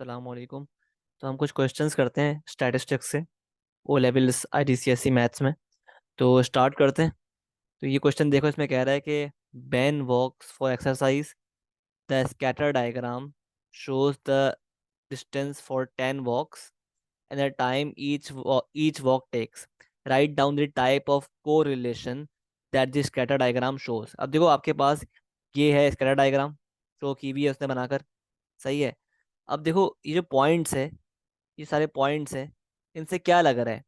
सलामकुम। तो हम कुछ क्वेश्चंस करते हैं स्टैटिस्टिक्स से, ओ लेवल्स आईजीसीएसई मैथ्स में। तो स्टार्ट करते हैं। तो ये क्वेश्चन देखो, इसमें कह रहा है कि Ben walks for exercise, the scatter diagram shows the distance for 10 walks and the time each walk takes. Write down the type of correlation that the scatter diagram shows. अब देखो आपके पास ये है स्कैटर डायग्राम, शो की भी है उसने बनाकर। सही है। अब देखो ये जो पॉइंट्स है, ये सारे पॉइंट्स हैं, इनसे क्या लग रहा है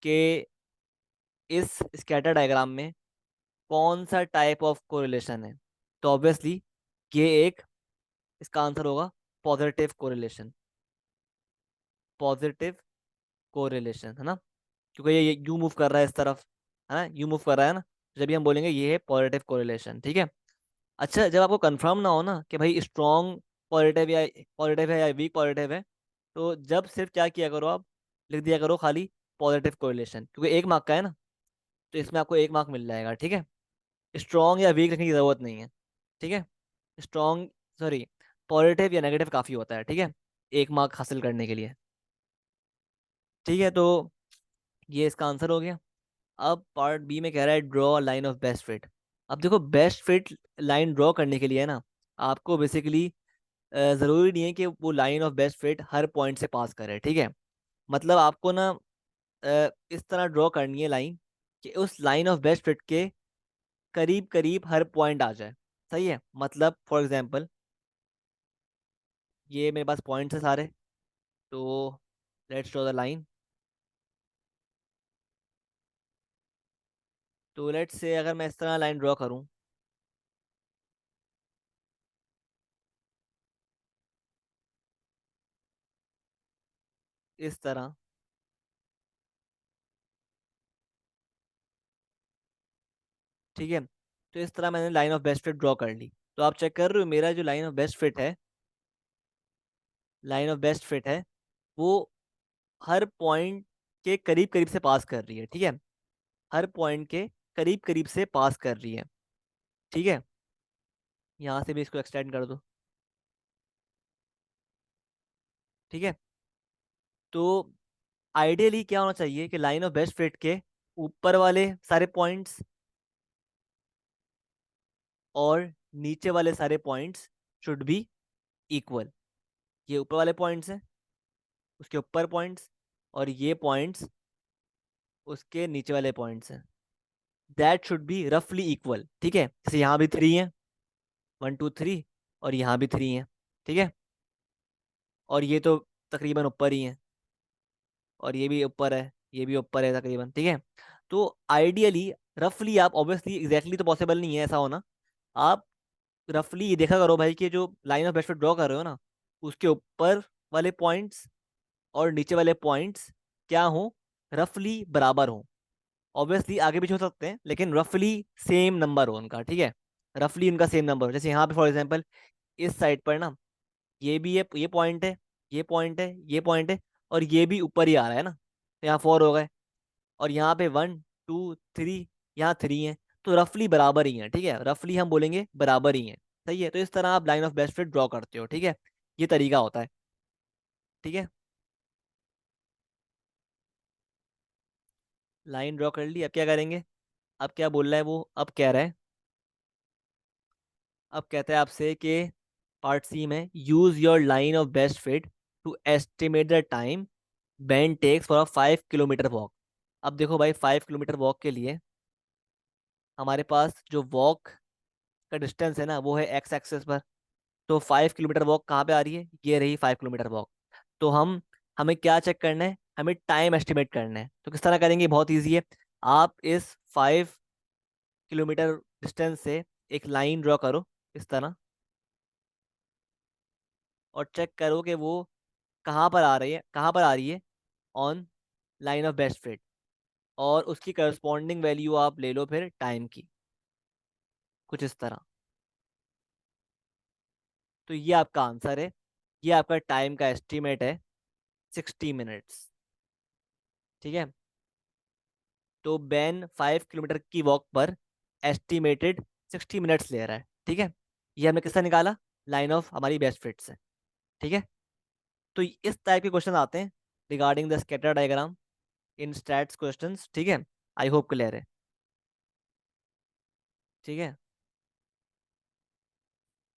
कि इस स्कैटर डायग्राम में कौन सा टाइप ऑफ कोरिलेशन है। तो ऑब्वियसली ये एक, इसका आंसर होगा पॉजिटिव कोरिलेशन। पॉजिटिव कोरिलेशन है ना, क्योंकि ये यू मूव कर रहा है इस तरफ, है ना, यू मूव कर रहा है ना। जब भी हम बोलेंगे ये है पॉजिटिव कोरिलेशन, ठीक है। अच्छा, जब आपको कंफर्म ना हो ना कि भाई स्ट्रॉन्ग पॉजिटिव है या वीक पॉजिटिव है, तो जब सिर्फ क्या किया करो, आप लिख दिया करो खाली पॉजिटिव कोरिलेशन, क्योंकि 1 मार्क का है ना, तो इसमें आपको 1 मार्क मिल जाएगा, ठीक है। स्ट्रॉन्ग या वीक लिखने की जरूरत नहीं है, ठीक है। स्ट्रॉन्ग, सॉरी, पॉजिटिव या नेगेटिव काफी होता है, ठीक है, 1 मार्क हासिल करने के लिए। ठीक है, तो ये इसका आंसर हो गया। अब पार्ट बी में कह रहा है draw line of best fit. अब देखो बेस्ट फिट लाइन ड्रॉ करने के लिए ना, आपको बेसिकली जरूरी नहीं है कि वो line of best fit her point से पास करे, ठीक है। मतलब आपको ना इस तरह ड्रॉ करनी है लाइन कि उस लाइन ऑफ बेस्ट फिट के करीब करीब हर पॉइंट आ जाए। सही है। मतलब फॉर एग्जांपल ये मेरे पास पॉइंट्स है सारे, तो लेट्स ड्रॉ द लाइन। तो लेट्स से अगर मैं इस तरह लाइन ड्रॉ करूं, इस तरह, ठीक है। तो इस तरह मैंने line of best fit draw कर ली। तो आप चेक कर रहे हो मेरा जो लाइन ऑफ बेस्ट फिट है, लाइन ऑफ बेस्ट फिट है, वो हर पॉइंट के करीब करीब से पास कर रही है, ठीक है। हर पॉइंट के करीब करीब से पास कर रही है, ठीक है। यहाँ से भी इसको एक्सटेंड कर दो, ठीक है। तो आइडियली क्या होना चाहिए कि लाइन ऑफ बेस्ट फिट के ऊपर वाले सारे पॉइंट्स और नीचे वाले सारे पॉइंट्स शुड बी इक्वल। ये ऊपर वाले पॉइंट्स हैं, उसके ऊपर पॉइंट्स, और ये पॉइंट्स उसके नीचे वाले पॉइंट्स हैं। दैट शुड बी रफली इक्वल, ठीक है। जैसे यहाँ भी 3 है, 1 2 3, और यहाँ भी 3 है, ठीक है। और ये तो तकरीबन ऊपर ही है, और ये भी ऊपर है, ये भी ऊपर है तकरीबन, ठीक है। तो आइडियली रफली, आप ऑब्वियसली एग्जैक्टली तो पॉसिबल नहीं है ऐसा होना, आप रफली ये देखा करो भाई कि जो लाइन ऑफ बेस्ट पे ड्रॉ कर रहे हो ना, उसके ऊपर वाले पॉइंट्स और नीचे वाले पॉइंट्स क्या हो, रफली बराबर हो। ऑब्वियसली आगे पीछे हो सकते हैं, लेकिन रफली सेम नंबर हो उनका, ठीक है। रफली उनका सेम नंबर हो। जैसे यहाँ पे फॉर एग्जांपल इस साइड पर ना, ये भी है, ये पॉइंट है, ये पॉइंट है, ये पॉइंट है, और ये भी ऊपर ही आ रहा है ना, तो यहाँ 4 हो गए। और यहाँ पे 1 2 3, यहाँ 3 है। तो रफली बराबर ही है, ठीक है, रफली हम बोलेंगे बराबर ही है। सही है। तो इस तरह आप line of best fit draw करते हो, ठीक है। ये तरीका होता है, ठीक है। लाइन ड्रॉ कर ली, अब क्या करेंगे। अब क्या बोल रहा है वो, अब कह रहा है, अब कहता है आपसे कि पार्ट सी में use your line of best fit to estimate the time Ben takes for a 5 kilometre walk. अब देखो भाई 5 किलोमीटर वॉक के लिए हमारे पास जो वॉक का डिस्टेंस है ना, वो है एक्स एक्सेस पर। तो 5 किलोमीटर वॉक कहाँ पे आ रही है, ये रही 5 किलोमीटर वॉक। तो हमें क्या चेक करना है, हमें टाइम एस्टिमेट करना है। तो किस तरह करेंगे, बहुत ईजी है। आप इस 5 किलोमीटर डिस्टेंस से एक लाइन ड्रॉ करो इस तरह, और चेक करो कि वो कहाँ पर आ रही है, कहाँ पर आ रही है, on line of best fit. और उसकी करस्पॉन्डिंग वैल्यू आप ले लो फिर टाइम की, कुछ इस तरह। तो ये आपका आंसर है, ये आपका टाइम का एस्टिमेट है, 60 मिनट्स, ठीक है। तो बैन 5 किलोमीटर की वॉक पर एस्टिमेटेड 60 मिनट्स ले रहा है, ठीक है। ये हमने किससे निकाला, लाइन ऑफ हमारी बेस्ट फिट से, ठीक है। तो इस टाइप के क्वेश्चन आते हैं regarding the scatter diagram in stats questions, ठीक है। आई होप क्लियर है। ठीक है।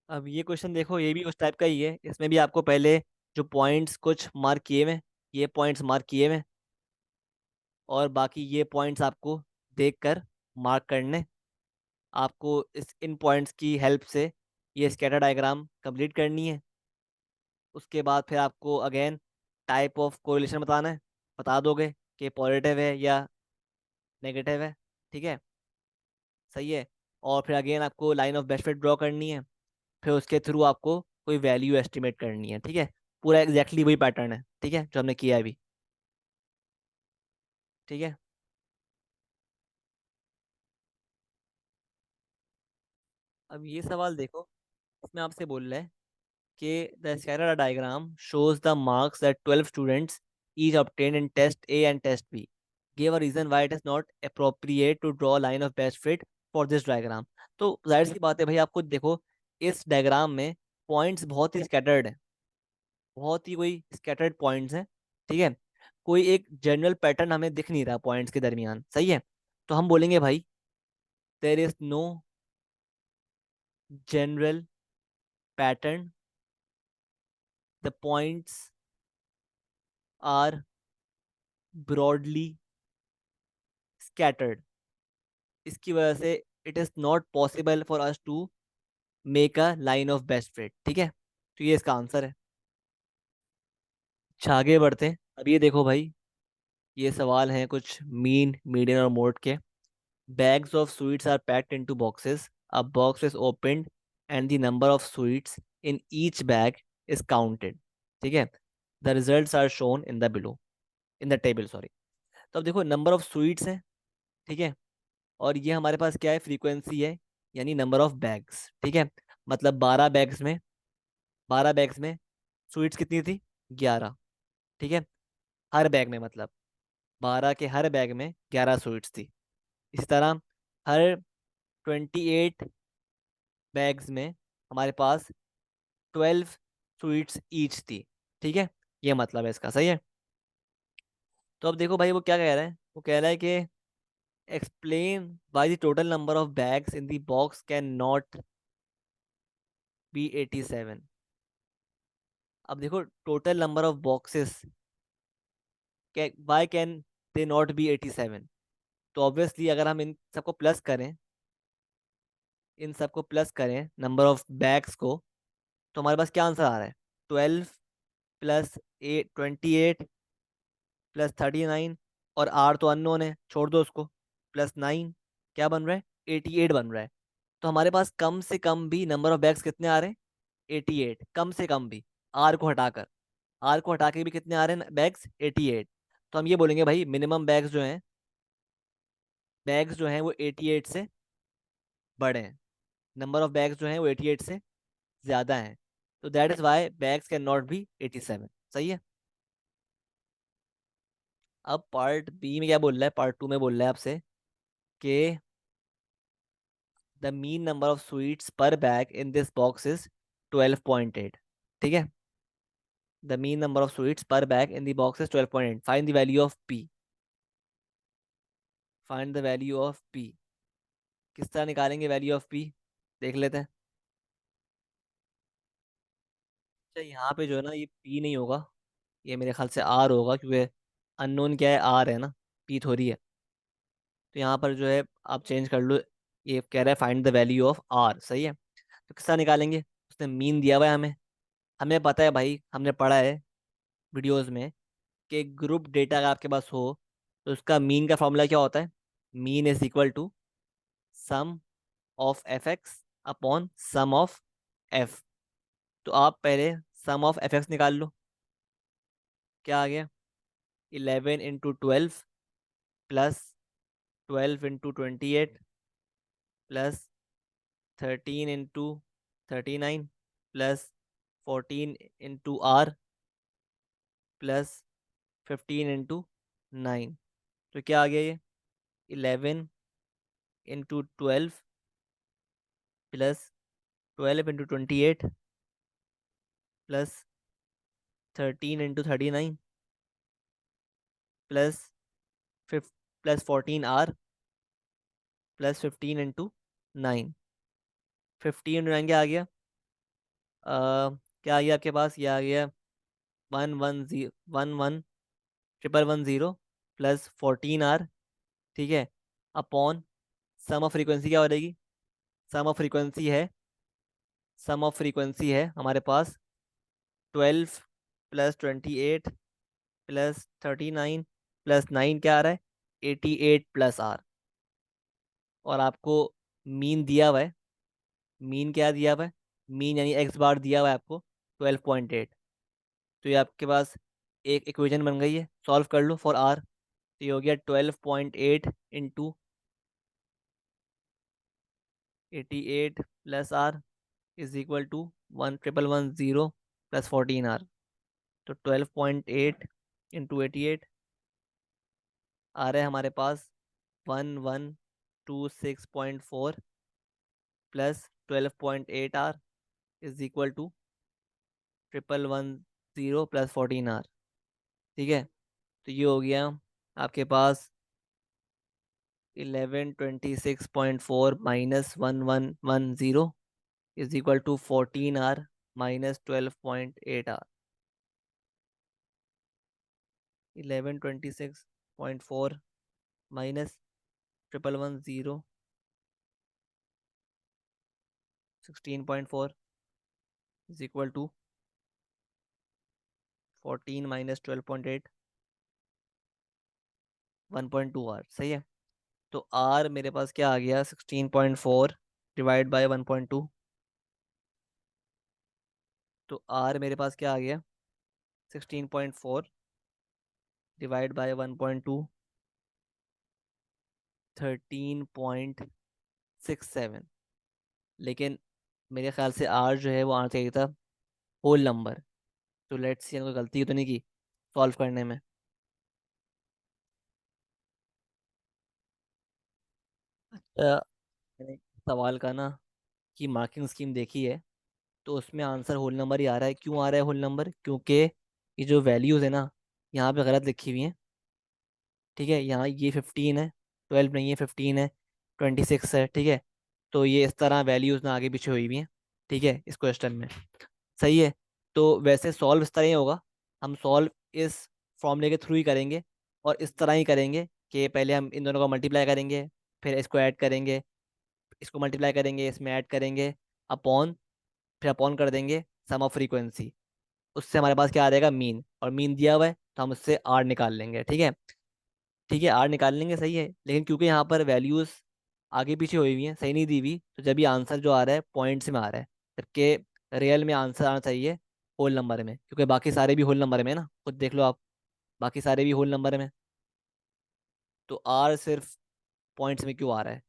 अब ये क्वेश्चन देखो, ये भी उस टाइप का ही है। इसमें भी आपको पहले जो पॉइंट्स कुछ मार्क किए हुए हैं, ये पॉइंट्स मार्क किए हुए हैं, और बाकी ये पॉइंट्स आपको देखकर मार्क करने। आपको इस इन पॉइंट्स की हेल्प से ये स्कैटर डायग्राम कंप्लीट करनी है। उसके बाद फिर आपको अगेन टाइप ऑफ कोरिलेशन बताना है। बता दोगे कि पॉजिटिव है या नेगेटिव है। ठीक है। सही है। और फिर अगेन आपको line of best fit draw करनी है। फिर उसके थ्रू आपको कोई वैल्यू एस्टिमेट करनी है। ठीक है। पूरा एग्जैक्टली वही पैटर्न है, ठीक है, जो हमने किया है अभी। ठीक है। अब ये सवाल देखो, इसमें आपसे बोल रहा है कि the scatter diagram shows the marks that 12 students each obtained in test A and test B. Give a reason why it is not appropriate to draw a line of best fit for this diagram. तो जाहिर सी बात है भाई, आपको देखो इस diagram में points बहुत ही स्कैटर्ड है, बहुत ही कोई स्कैटर्ड पॉइंट्स हैं। ठीक है। कोई एक जनरल पैटर्न हमें दिख नहीं रहा पॉइंट्स के दरमियान। सही है। तो हम बोलेंगे भाई there is no general pattern, the points are broadly scattered. इसकी वजह से it is not possible for us to make a line of best fit. ठीक है। तो ये इसका आंसर है। अच्छा, आगे बढ़ते हैं। अब ये देखो भाई, ये सवाल हैं कुछ मीन, मीडियन और मोड के। Bags of sweets are packed into boxes, a box is opened and the number of sweets in each bag is counted. ठीक है। The results are shown in the below, in the table, sorry. तो अब देखो number of sweets है। ठीक है। और ये हमारे पास क्या है, फ्रीक्वेंसी है, यानी नंबर ऑफ बैग्स। ठीक है। मतलब 12 बैग्स में स्वीट्स कितनी थी, 11। ठीक है। हर बैग में मतलब 12 के हर बैग में 11 स्वीट्स थी। इसी तरह हर 28 बैग्स में हमारे पास 12 स्वीट्स ईच थी। ठीक है। ये मतलब है इसका। सही है। तो अब देखो भाई वो क्या कह रहा है, वो कह रहा है कि explain why the total number of bags in the box can not be 87। अब देखो total number of boxes, why can they not be 87। तो ऑब्वियसली अगर हम इन सबको प्लस करें नंबर ऑफ बैग्स को, तो हमारे पास क्या आंसर आ रहा है, 12 प्लस 28 प्लस 39, और आर तो अननोन है, छोड़ दो उसको, +9, क्या बन रहा है, 88 बन रहा है। तो हमारे पास कम से कम भी नंबर ऑफ बैग्स कितने आ रहे हैं, 88, कम से कम भी। आर को हटाकर, आर को हटा के भी कितने आ रहे हैं बैग्स, 88। तो हम ये बोलेंगे भाई मिनिमम बैग्स जो हैं वो 88 से बड़े हैं, नंबर ऑफ बैग्स जो हैं वो 88 से ज्यादा हैं। तो that is why bags can not be 87। सही है। अब पार्ट बी में क्या बोल रहा है, पार्ट टू में बोल रहा है आपसे कि the mean number of sweets per bag in this box is 12.8। ठीक है। The mean number of sweets per bag in the box is 12.8, find the value of P. Find the value of P. किस तरह निकालेंगे value of P, देख लेते हैं। अच्छा, यहाँ पे जो है ना ये पी नहीं होगा, ये मेरे ख्याल से आर होगा, क्योंकि अननोन क्या है, आर है ना, पी थोड़ी है। तो यहाँ पर जो है आप चेंज कर लो, ये कह रहा है find the value of r. सही है। तो किस तरह निकालेंगे, उसने मीन दिया हुआ है हमें, हमें पता है भाई, हमने पढ़ा है वीडियोस में कि ग्रुप डेटा अगर आपके पास हो तो उसका मीन का फॉर्मूला क्या होता है, mean is equal to sum of F x upon sum of f. तो आप पहले सम ऑफ एफ एक्स निकाल लो। क्या आ गया, 11 × 12 plus 12 × 28 plus 13 × 39 plus 14 × R plus 15 × 9। तो क्या आ गया ये, 11 × 12 प्लस 12 × 28 प्लस 13 × 39 प्लस फिफ प्लस 14R प्लस 15 × 9। 15 × 9 क्या आ गया? क्या आ गया आपके पास? ये आ गया 110110 प्लस 14R, ठीक है, अपॉन सम ऑफ फ्रीक्वेंसी क्या हो जाएगी? सम ऑफ फ्रीक्वेंसी है, सम ऑफ फ्रीक्वेंसी है हमारे पास 12 प्लस 28 प्लस 39 प्लस 9 क्या आ रहा है? 88 प्लस आर। और आपको मीन दिया हुआ है। मीन क्या दिया हुआ है? मीन यानी एक्स बार दिया हुआ है आपको 12.8। तो ये आपके पास एक इक्वेशन बन गई है, सॉल्व कर लो फॉर आर। तो ये हो गया 12.8 into 88 plus r is equal to 1110 plus 14R। तो 12.8 इंटू 88 आ रहा है हमारे पास 1126.4 plus 12.8R is equal to 1110 plus 14R, ठीक है। तो ये हो गया आपके पास 1126.4 minus 1110 is equal to 14R minus 12.8R। 1126.4 minus 1110 16.4 is equal to 14 minus 12.8 1.2R, सही है। तो R मेरे पास क्या आ गया? 16.4 डिवाइड बाय 1.2। तो R मेरे पास क्या आ गया? 16.4 डिवाइड बाय 1.2, 13.67। लेकिन मेरे ख्याल से R जो है वो आना चाहिए था होल नंबर। तो लेट्स सी, कोई गलती तो नहीं की सॉल्व करने में? अच्छा, मैंने सवाल का ना कि मार्किंग स्कीम देखी है, तो उसमें आंसर होल नंबर ही आ रहा है। क्यों आ रहा है होल नंबर? क्योंकि ये जो वैल्यूज़ है ना, यहाँ पे गलत लिखी हुई हैं, ठीक है। यहाँ ये 15 है, 12 नहीं है, 15 है, 26 है, ठीक है। तो ये इस तरह वैल्यूज़ ना आगे पीछे हुई हुई हैं, ठीक है, इस क्वेश्चन में, सही है। तो वैसे सॉल्व इस तरह ही होगा। हम सॉल्व इस फॉर्मूले के थ्रू ही करेंगे, और इस तरह ही करेंगे कि पहले हम इन दोनों को मल्टीप्लाई करेंगे, फिर इसको ऐड करेंगे, इसको मल्टीप्लाई करेंगे, इसमें ऐड करेंगे, अपॉन, फिर अपॉन कर देंगे सम ऑफ फ्रीक्वेंसी। उससे हमारे पास क्या आ जाएगा? मीन। और मीन दिया हुआ है तो हम उससे आर निकाल लेंगे, ठीक है। ठीक है, आर निकाल लेंगे, सही है। लेकिन क्योंकि यहाँ पर वैल्यूज आगे पीछे हुई हुई हैं, सही नहीं दी हुई, तो जब ये आंसर जो आ रहा है पॉइंट्स में आ रहा है, जबकि रियल में आंसर आना चाहिए होल नंबर में, क्योंकि बाकी सारे भी होल नंबर में है ना, खुद देख लो आप, बाकी सारे भी होल नंबर में। तो आर सिर्फ पॉइंट्स में क्यों आ रहा है?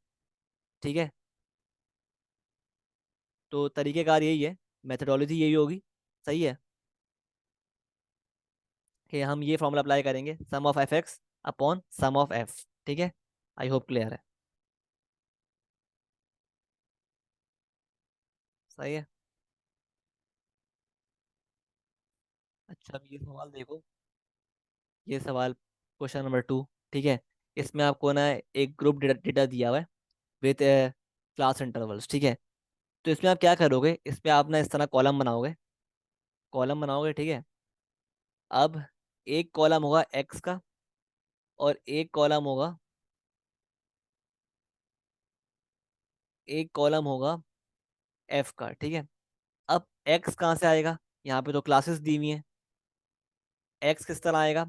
ठीक है। तो तरीकेकार यही है, मेथडोलॉजी यही होगी, सही है, कि हम ये फॉर्मूला अप्लाई करेंगे, sum of F x upon sum of F, ठीक है। आई होप क्लियर है। सही है। अच्छा, अब ये सवाल देखो, ये सवाल क्वेश्चन नंबर 2, ठीक है। इसमें आपको ना एक ग्रुप डेटा दिया हुआ है विथ क्लास इंटरवल्स, ठीक है। तो इसमें आप क्या करोगे? इसमें आप ना इस तरह कॉलम बनाओगे, कॉलम बनाओगे, ठीक है। अब एक कॉलम होगा एक्स का, और एक कॉलम होगा, एक कॉलम होगा एफ का, ठीक है। अब एक्स कहाँ से आएगा? यहाँ पे तो क्लासेस दी हुई हैं, एक्स किस तरह आएगा?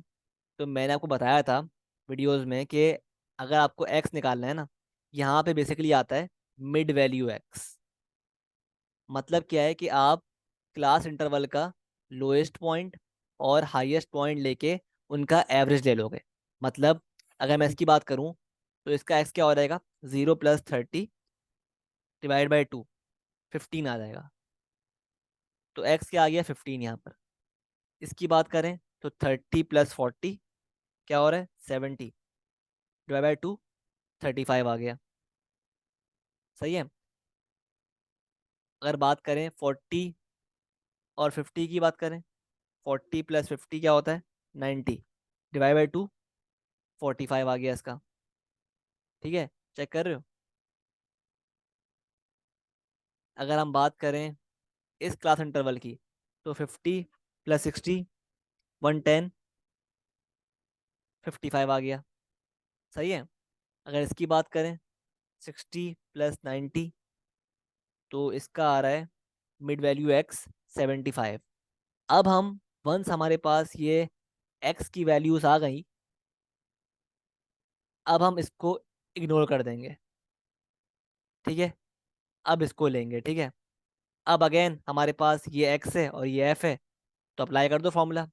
तो मैंने आपको बताया था वीडियोस में कि अगर आपको एक्स निकालना है ना, यहाँ पे बेसिकली आता है मिड वैल्यू एक्स। मतलब क्या है कि आप क्लास इंटरवल का लोएस्ट पॉइंट और हाईएस्ट पॉइंट लेके उनका एवरेज ले लोगे। मतलब अगर मैं इसकी बात करूं, तो इसका एक्स क्या हो जाएगा? 0 + 30 डिवाइड बाई 2, 15 आ जाएगा। तो एक्स क्या आ गया? 15 यहाँ पर। इसकी बात करें तो 30 + 40 क्या हो रहा है? 70 डिवाइड बाई 2, 35 आ गया, सही है। अगर बात करें 40 और 50 की बात करें, 40 + 50 क्या होता है? 90, डिवाइड बाई 2, 45 आ गया इसका। ठीक है, चेक कर रहे हो? अगर हम बात करें इस क्लास इंटरवल की, तो 50 + 60, 110, 55 आ गया। सही है। अगर इसकी बात करें, 60 + 90, तो इसका आ रहा है मिड वैल्यू एक्स 75। अब हम वंस हमारे पास ये एक्स की वैल्यूज आ गई, अब हम इसको इग्नोर कर देंगे। ठीक है, अब इसको लेंगे। ठीक है, अब अगेन हमारे पास ये एक्स है और ये एफ है, तो अप्लाई कर दो फॉर्मूला।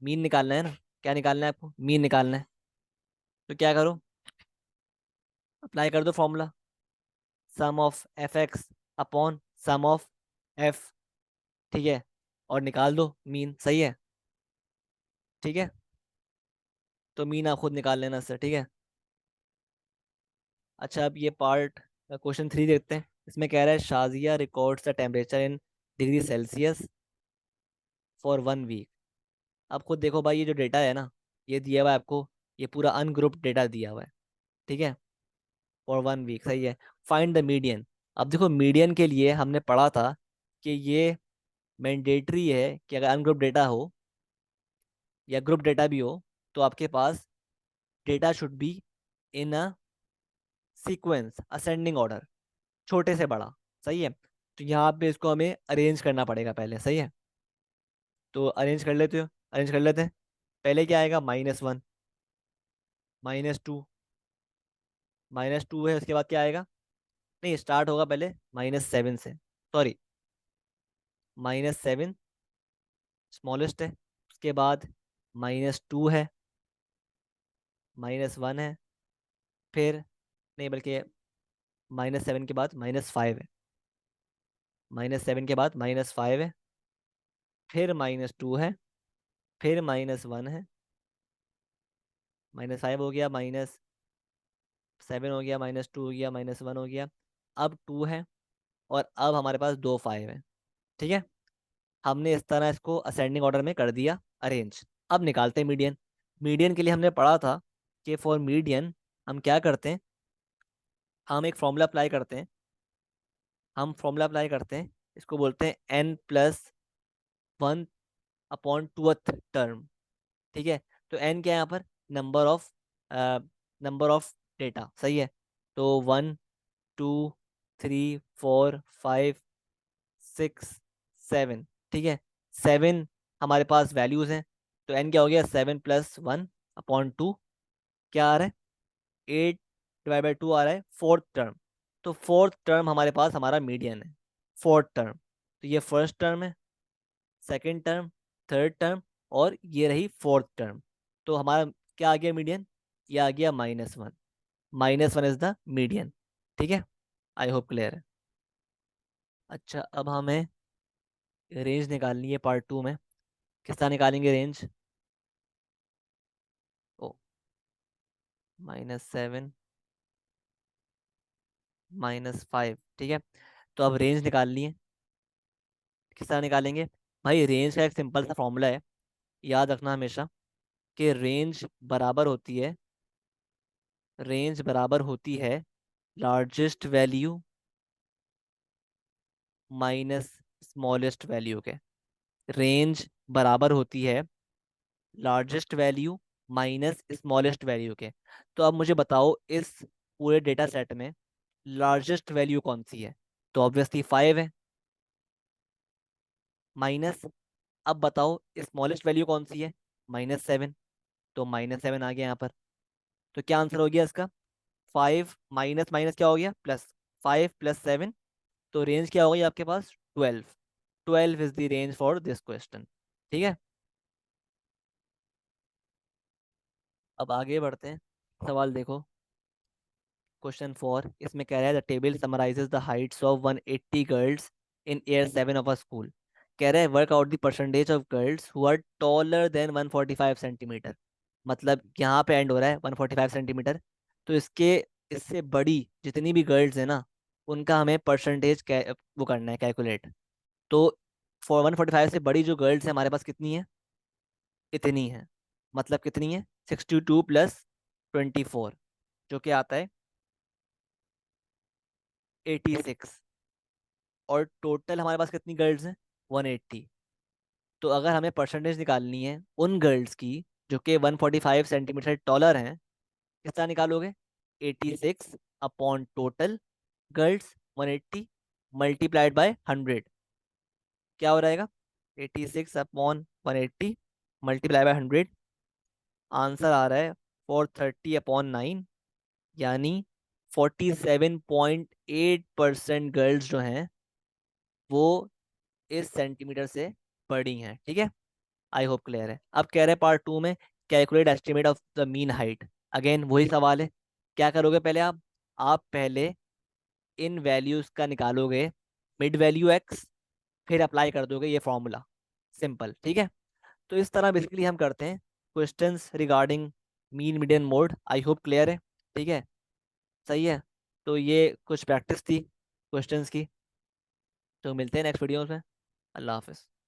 मीन निकालना है ना? क्या निकालना है आपको? मीन निकालना है। तो क्या करो, अप्लाई कर दो formula, sum of F x upon sum of F. ठीक है, और निकाल दो मीन। सही है। ठीक है, तो मीन आप खुद निकाल लेना सर। ठीक है। अच्छा, अब ये पार्ट क्वेश्चन 3 देखते हैं। इसमें कह रहा है Shazia records the temperature in degree Celsius for 1 week. अब खुद देखो भाई, ये जो डेटा है ना, ये दिया हुआ है आपको, ये पूरा अनग्रुप्ड डेटा दिया हुआ है। ठीक है, फॉर 1 वीक। सही है। Find the median. अब देखो, मीडियन के लिए हमने पढ़ा था कि ये मैंडेटरी है कि अगर अनग्रुप डेटा हो या ग्रुप डेटा भी हो, तो आपके पास data should be in a sequence ascending order, छोटे से बड़ा। सही है। तो यहाँ पे इसको हमें अरेंज करना पड़ेगा पहले। सही है, तो अरेंज कर लेते हो, अरेंज कर लेते हैं। पहले क्या आएगा? -1, -2, -2 है। उसके बाद क्या आएगा? नहीं, स्टार्ट होगा पहले -7 से, सॉरी, -7 स्मॉलेस्ट है। उसके बाद -2 है, -1 है, फिर नहीं, बल्कि -7 के बाद -5 है, -7 के बाद -5 है, फिर -2 है, फिर -1 है, -5 हो गया, -7 हो गया, -2 हो गया, -1 हो गया, अब 2 है, और अब हमारे पास 2 5 है। ठीक है, हमने इस तरह इसको असेंडिंग ऑर्डर में कर दिया अरेंज। अब निकालते हैं मीडियन। मीडियन के लिए हमने पढ़ा था कि फॉर मीडियन हम क्या करते हैं, हम एक फॉर्मूला अप्लाई करते हैं। हम फॉर्मूला अप्लाई करते हैं, इसको बोलते हैं n+1/2th टर्म। ठीक है, तो n क्या है यहाँ पर? Number of data. सही है, तो 1 2 3 4 5 6 7। ठीक है, 7 हमारे पास वैल्यूज हैं, तो n क्या हो गया? 7 + 1/2। क्या आ रहा है? 8/2 आ रहा है, फोर्थ टर्म। तो फोर्थ टर्म हमारे पास हमारा मीडियन है, फोर्थ टर्म। तो ये फर्स्ट टर्म है, सेकंड टर्म, थर्ड टर्म, और ये रही फोर्थ टर्म। तो हमारा क्या आ गया मीडियन? ये आ गया -1। -1 इज द मीडियन। ठीक है, आई होप क्लियर है। अच्छा, अब हमें रेंज निकालनी है पार्ट 2 में। किस तरह निकालेंगे रेंज? ओ, -7, -5। ठीक है, तो अब रेंज निकालनी है। किस तरह निकालेंगे? भाई, रेंज का एक सिंपल सा फॉर्मूला है, याद रखना हमेशा, कि रेंज बराबर होती है largest value minus smallest value के। रेंज बराबर होती है largest value minus smallest value के। तो अब मुझे बताओ, इस पूरे डेटा सेट में लार्जेस्ट वैल्यू कौन सी है? तो ऑब्वियसली 5 है, माइनस, अब बताओ स्मॉलेस्ट वैल्यू कौन सी है? -7, तो -7 आ गया यहाँ पर। तो क्या आंसर हो गया इसका? 5 माइनस माइनस क्या हो गया? प्लस। 5 + 7, तो रेंज क्या हो गई आपके पास? 12। 12 is the range for this question. ठीक है, अब आगे बढ़ते हैं। सवाल देखो, क्वेश्चन 4। इसमें कह रहा है the table summarises the heights of 180 girls in year 7 of a school. कह रहा है work out the percentage of girls who are taller than 145 centimetre. मतलब यहाँ पे एंड हो रहा है 145 सेंटीमीटर, तो इससे बड़ी जितनी भी गर्ल्स है ना, उनका हमें परसेंटेज वो करना है, कैलकुलेट। तो 145 से बड़ी जो गर्ल्स है हमारे पास कितनी है? इतनी है। मतलब कितनी है? 62 + 24, जो कि आता है 86। और टोटल हमारे पास कितनी गर्ल्स हैं? 180। तो अगर हमें परसेंटेज निकालनी है उन गर्ल्स की जो कि 145 सेंटीमीटर टॉलर हैं, किस तरह निकालोगे? 86 upon total girls 180 multiplied by 100। क्या हो रहेगा? 86 अपॉन 180 मल्टीप्लाई बाय 100। आंसर आ रहा है 430/9, यानी 47.8% गर्ल्स जो हैं वो इस सेंटीमीटर से बड़ी हैं। ठीक है, आई होप क्लियर है। अब कह रहे हैं पार्ट 2 में calculate estimate of the mean height. Again वही सवाल है। क्या करोगे पहले आप पहले इन वैल्यूज का निकालोगे मिड वैल्यू एक्स, फिर अप्लाई कर दोगे ये फॉर्मूला। सिंपल, ठीक है। तो इस तरह बेसिकली हम करते हैं questions regarding mean median mode. I hope clear है। ठीक है, सही है। तो ये कुछ प्रैक्टिस थी क्वेश्चंस की। तो मिलते हैं नेक्स्ट वीडियोस में। अल्लाह हाफिज़।